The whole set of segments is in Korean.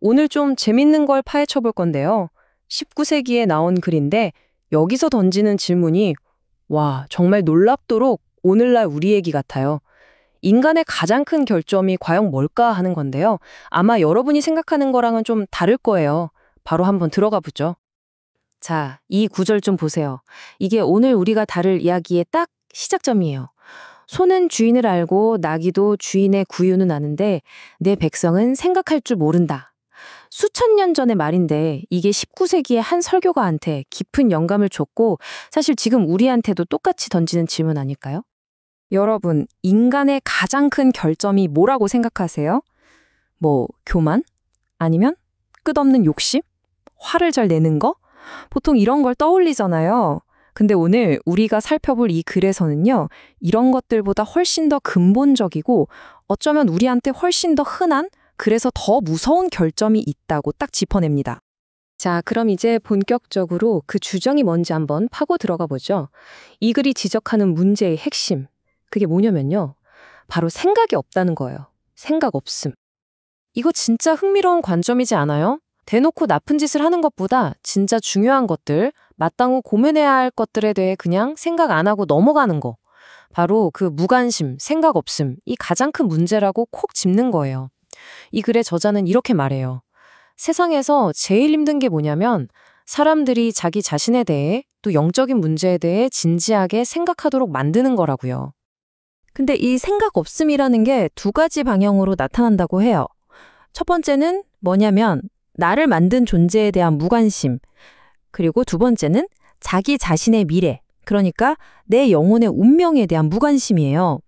오늘 좀 재밌는 걸 파헤쳐 볼 건데요. 19세기에 나온 글인데 여기서 던지는 질문이 와, 정말 놀랍도록 오늘날 우리 얘기 같아요. 인간의 가장 큰 결점이 과연 뭘까 하는 건데요. 아마 여러분이 생각하는 거랑은 좀 다를 거예요. 바로 한번 들어가 보죠. 자, 이 구절 좀 보세요. 이게 오늘 우리가 다룰 이야기의 딱 시작점이에요. 소는 주인을 알고 나귀도 주인의 구유는 아는데 내 백성은 생각할 줄 모른다. 수천 년 전의 말인데 이게 19세기의 한 설교가한테 깊은 영감을 줬고 사실 지금 우리한테도 똑같이 던지는 질문 아닐까요? 여러분, 인간의 가장 큰 결점이 뭐라고 생각하세요? 뭐, 교만? 아니면 끝없는 욕심? 화를 잘 내는 거? 보통 이런 걸 떠올리잖아요. 근데 오늘 우리가 살펴볼 이 글에서는요, 이런 것들보다 훨씬 더 근본적이고 어쩌면 우리한테 훨씬 더 흔한, 그래서 더 무서운 결점이 있다고 딱 짚어냅니다. 자, 그럼 이제 본격적으로 그 주정이 뭔지 한번 파고 들어가 보죠. 이 글이 지적하는 문제의 핵심, 그게 뭐냐면요. 바로 생각이 없다는 거예요. 생각 없음. 이거 진짜 흥미로운 관점이지 않아요? 대놓고 나쁜 짓을 하는 것보다 진짜 중요한 것들, 마땅히 고민해야 할 것들에 대해 그냥 생각 안 하고 넘어가는 거. 바로 그 무관심, 생각 없음, 이 가장 큰 문제라고 콕 짚는 거예요. 이 글의 저자는 이렇게 말해요. 세상에서 제일 힘든 게 뭐냐면 사람들이 자기 자신에 대해 또 영적인 문제에 대해 진지하게 생각하도록 만드는 거라고요. 근데 이 생각 없음이라는 게 두 가지 방향으로 나타난다고 해요. 첫 번째는 뭐냐면 나를 만든 존재에 대한 무관심. 그리고 두 번째는 자기 자신의 미래, 그러니까 내 영혼의 운명에 대한 무관심이에요.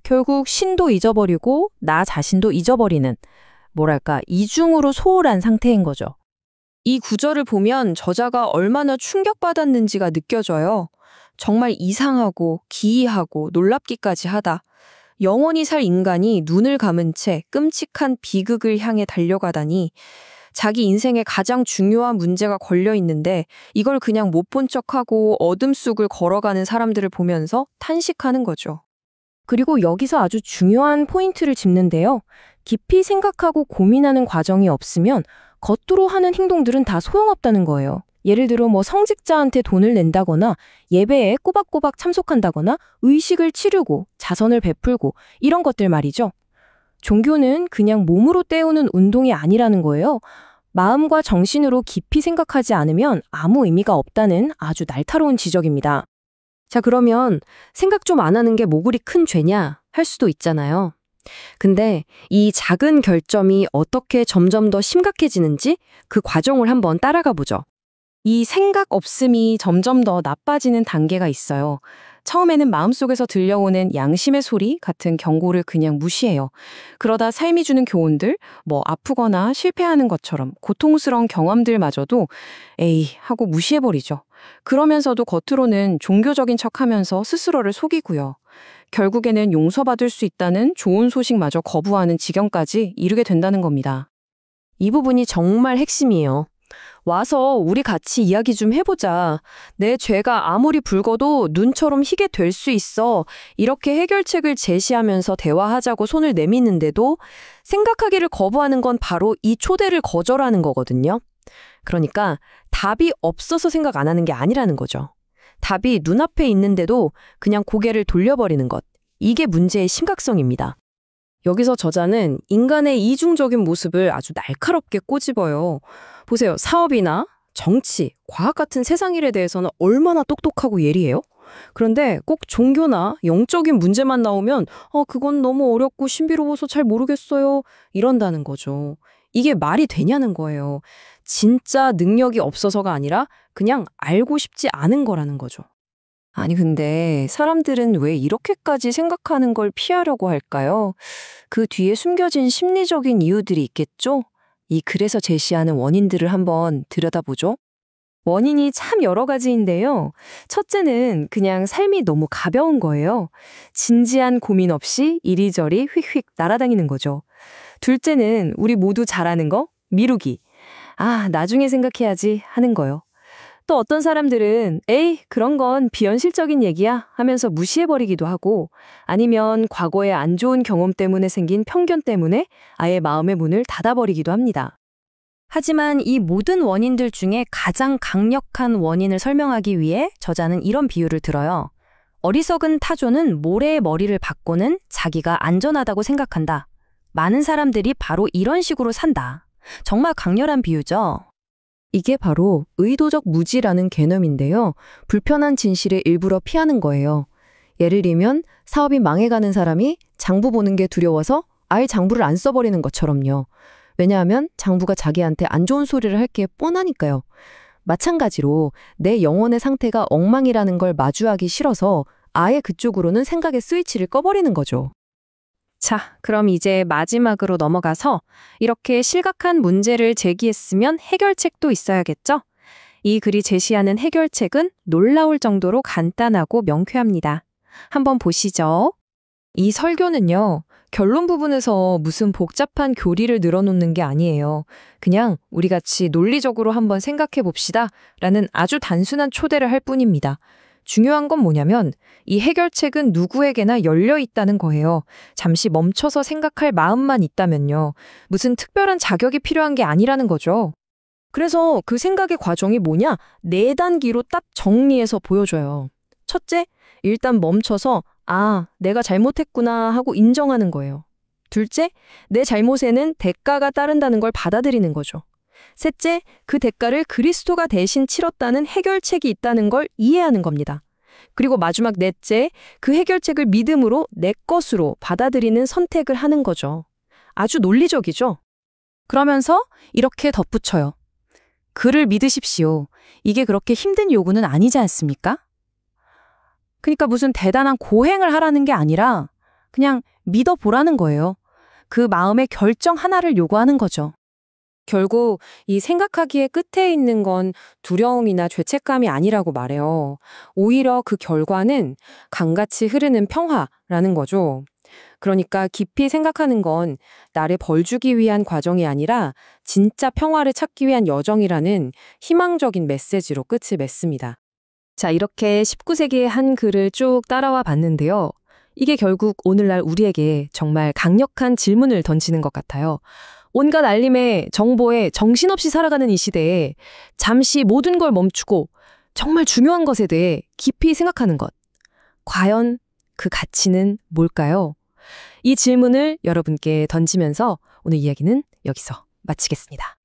결국 신도 잊어버리고 나 자신도 잊어버리는, 뭐랄까, 이중으로 소홀한 상태인 거죠. 이 구절을 보면 저자가 얼마나 충격받았는지가 느껴져요. 정말 이상하고 기이하고 놀랍기까지 하다. 영원히 살 인간이 눈을 감은 채 끔찍한 비극을 향해 달려가다니 자기 인생에 가장 중요한 문제가 걸려 있는데 이걸 그냥 못 본 척하고 어둠 속을 걸어가는 사람들을 보면서 탄식하는 거죠. 그리고 여기서 아주 중요한 포인트를 짚는데요. 깊이 생각하고 고민하는 과정이 없으면 겉으로 하는 행동들은 다 소용없다는 거예요. 예를 들어 성직자한테 돈을 낸다거나 예배에 꼬박꼬박 참석한다거나 의식을 치르고 자선을 베풀고 이런 것들 말이죠. 종교는 그냥 몸으로 때우는 운동이 아니라는 거예요. 마음과 정신으로 깊이 생각하지 않으면 아무 의미가 없다는 아주 날카로운 지적입니다. 자, 그러면 생각 좀 안 하는 게 뭐 그리 큰 죄냐 할 수도 있잖아요. 근데 이 작은 결점이 어떻게 점점 더 심각해지는지 그 과정을 한번 따라가 보죠. 이 생각 없음이 점점 더 나빠지는 단계가 있어요. 처음에는 마음속에서 들려오는 양심의 소리 같은 경고를 그냥 무시해요. 그러다 삶이 주는 교훈들, 아프거나 실패하는 것처럼 고통스러운 경험들마저도 에이 하고 무시해버리죠. 그러면서도 겉으로는 종교적인 척하면서 스스로를 속이고요. 결국에는 용서받을 수 있다는 좋은 소식마저 거부하는 지경까지 이르게 된다는 겁니다. 이 부분이 정말 핵심이에요. 와서 우리 같이 이야기 좀 해보자. 내 죄가 아무리 붉어도 눈처럼 희게 될 수 있어. 이렇게 해결책을 제시하면서 대화하자고 손을 내미는데도 생각하기를 거부하는 건 바로 이 초대를 거절하는 거거든요. 그러니까 답이 없어서 생각 안 하는 게 아니라는 거죠. 답이 눈앞에 있는데도 그냥 고개를 돌려버리는 것. 이게 문제의 심각성입니다. 여기서 저자는 인간의 이중적인 모습을 아주 날카롭게 꼬집어요. 보세요. 사업이나 정치, 과학 같은 세상 일에 대해서는 얼마나 똑똑하고 예리해요? 그런데 꼭 종교나 영적인 문제만 나오면 그건 너무 어렵고 신비로워서 잘 모르겠어요. 이런다는 거죠. 이게 말이 되냐는 거예요. 진짜 능력이 없어서가 아니라 그냥 알고 싶지 않은 거라는 거죠. 아니 근데 사람들은 왜 이렇게까지 생각하는 걸 피하려고 할까요? 그 뒤에 숨겨진 심리적인 이유들이 있겠죠? 이 글에서 제시하는 원인들을 한번 들여다보죠. 원인이 참 여러 가지인데요. 첫째는 그냥 삶이 너무 가벼운 거예요. 진지한 고민 없이 이리저리 휙휙 날아다니는 거죠. 둘째는 우리 모두 잘하는 거, 미루기. 나중에 생각해야지 하는 거요. 또 어떤 사람들은 에이, 그런 건 비현실적인 얘기야 하면서 무시해버리기도 하고 아니면 과거의 안 좋은 경험 때문에 생긴 편견 때문에 아예 마음의 문을 닫아버리기도 합니다. 하지만 이 모든 원인들 중에 가장 강력한 원인을 설명하기 위해 저자는 이런 비유를 들어요. 어리석은 타조는 모래의 머리를 받고는 자기가 안전하다고 생각한다. 많은 사람들이 바로 이런 식으로 산다. 정말 강렬한 비유죠. 이게 바로 의도적 무지라는 개념인데요. 불편한 진실을 일부러 피하는 거예요. 예를 들면 사업이 망해가는 사람이 장부 보는 게 두려워서 아예 장부를 안 써버리는 것처럼요. 왜냐하면 장부가 자기한테 안 좋은 소리를 할 게 뻔하니까요. 마찬가지로 내 영혼의 상태가 엉망이라는 걸 마주하기 싫어서 아예 그쪽으로는 생각의 스위치를 꺼버리는 거죠. 자, 그럼 이제 마지막으로 넘어가서 이렇게 실각한 문제를 제기했으면 해결책도 있어야겠죠? 이 글이 제시하는 해결책은 놀라울 정도로 간단하고 명쾌합니다. 한번 보시죠. 이 설교는요, 결론 부분에서 무슨 복잡한 교리를 늘어놓는 게 아니에요. 그냥 우리 같이 논리적으로 한번 생각해 봅시다 라는 아주 단순한 초대를 할 뿐입니다. 중요한 건 뭐냐면 이 해결책은 누구에게나 열려 있다는 거예요. 잠시 멈춰서 생각할 마음만 있다면요. 무슨 특별한 자격이 필요한 게 아니라는 거죠. 그래서 그 생각의 과정이 뭐냐? 4단계로 딱 정리해서 보여줘요. 첫째, 일단 멈춰서 아, 내가 잘못했구나 하고 인정하는 거예요. 둘째, 내 잘못에는 대가가 따른다는 걸 받아들이는 거죠. 셋째, 그 대가를 그리스도가 대신 치렀다는 해결책이 있다는 걸 이해하는 겁니다. 그리고 마지막 넷째, 그 해결책을 믿음으로 내 것으로 받아들이는 선택을 하는 거죠. 아주 논리적이죠? 그러면서 이렇게 덧붙여요. 그를 믿으십시오. 이게 그렇게 힘든 요구는 아니지 않습니까? 그러니까 무슨 대단한 고행을 하라는 게 아니라 그냥 믿어보라는 거예요. 그 마음의 결정 하나를 요구하는 거죠. 결국 이 생각하기의 끝에 있는 건 두려움이나 죄책감이 아니라고 말해요. 오히려 그 결과는 강같이 흐르는 평화라는 거죠. 그러니까 깊이 생각하는 건 나를 벌주기 위한 과정이 아니라 진짜 평화를 찾기 위한 여정이라는 희망적인 메시지로 끝을 맺습니다. 자, 이렇게 19세기의 한 글을 쭉 따라와 봤는데요. 이게 결국 오늘날 우리에게 정말 강력한 질문을 던지는 것 같아요. 온갖 알림에 정보에 정신없이 살아가는 이 시대에 잠시 모든 걸 멈추고 정말 중요한 것에 대해 깊이 생각하는 것. 과연 그 가치는 뭘까요? 이 질문을 여러분께 던지면서 오늘 이야기는 여기서 마치겠습니다.